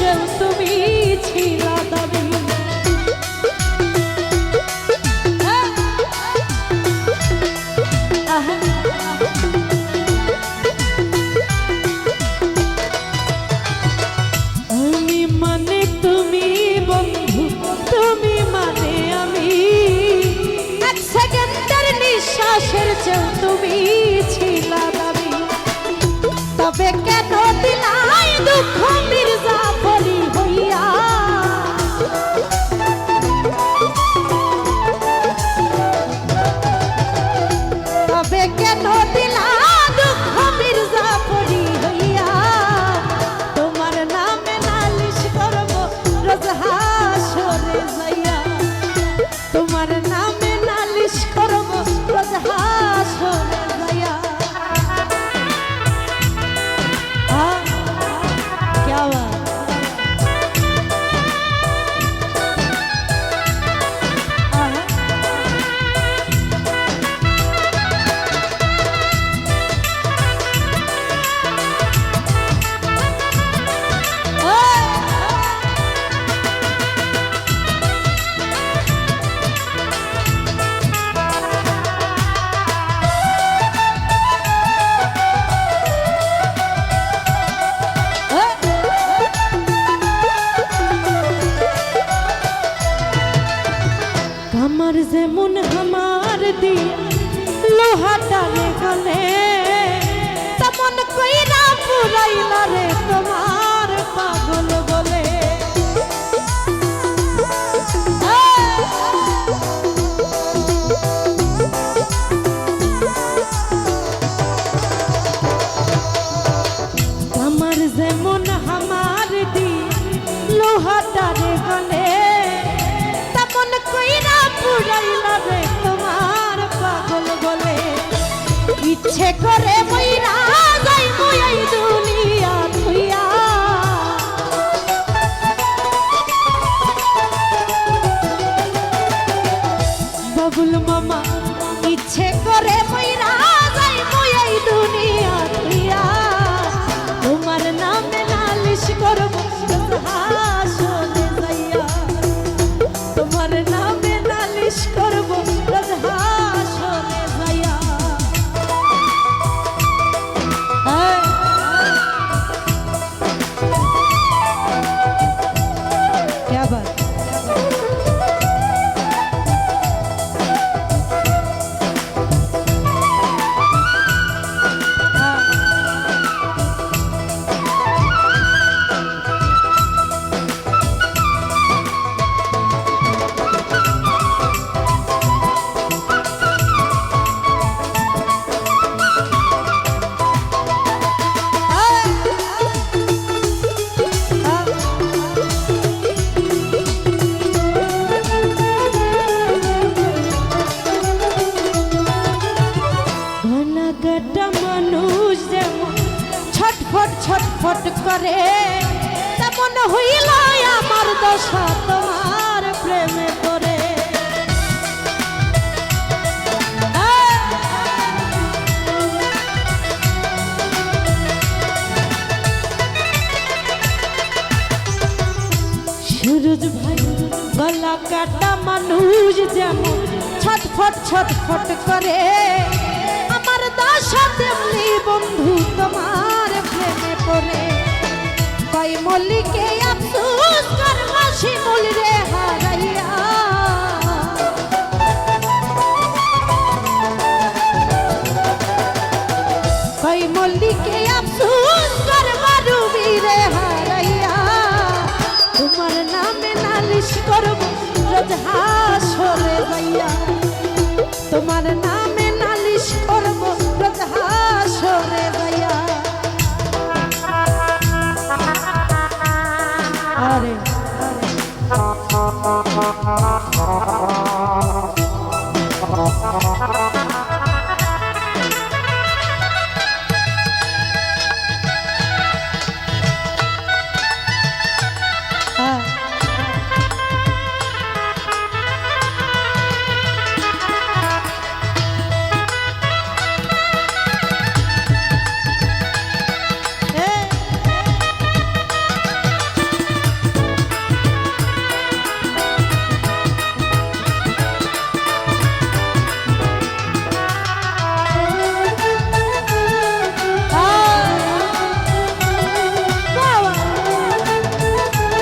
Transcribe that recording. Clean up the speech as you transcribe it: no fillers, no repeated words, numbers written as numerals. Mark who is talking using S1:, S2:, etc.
S1: চেয়েও তুমি ছিলা দাবি। আমি মানে তুমি বন্ধু, তুমি মানে আমি, এক সেকেন্ডের নিঃশ্বাসের চেয়েও তুমি ছিলা দাবি। তবে কেন দিলাই দুঃখ মির্জাফরি হইয়া, তবে কেন দিলা দুঃখ মির্জাফরি হইয়া। তোমার নামে নালিশ করব রোজ হাসরে যাইয়া, তোমার নামে নালিশ করব রোজ হাসরে যাইয়া। क्या बात আমার যেমন আমার দিয়া লোহা টানে গলে, তেমন কইরা পুরাইলা রে তোমার পাগল বলে। আমার যেমন আমার দিয়া লোহা টানে গলে, তেমন কইরা পুরাইলা রে তোমার পাগল বলে। ইচ্ছে করে মইরা যাই মই দুনিয়া থুইয়া, বাবুল মামা ইচ্ছে করে মইরা যাই মই দুনিয়া থুইয়া। তোমার নামে নালিশ করব হাসরে যাইয়া, তোমার নামে নালিশ করব রোজ হাসরে যাইয়া। क्या बात মানুষ যেমন ছটফট ছটফট করে, তেমন হইল আমার দশা তোমার প্রেমে পড়ে। সুরজ ভাই গলা কাটা মানুষ যেমন ছটফট ছটফট করে, আমার দশা তেমনি বন্ধু তোমার প্রেমে পড়ে। কই মল্লিকে আফসোস করবা শিমুল রে হারাইয়া, কই মল্লিকে আফসোস করবা রুবি রে হারাইয়া। তোমার নামে নালিশ করব রোজ হাসরে যাইয়া, তোমার নামে নালিশ করব রোজ হাসরে যাইয়া। আরে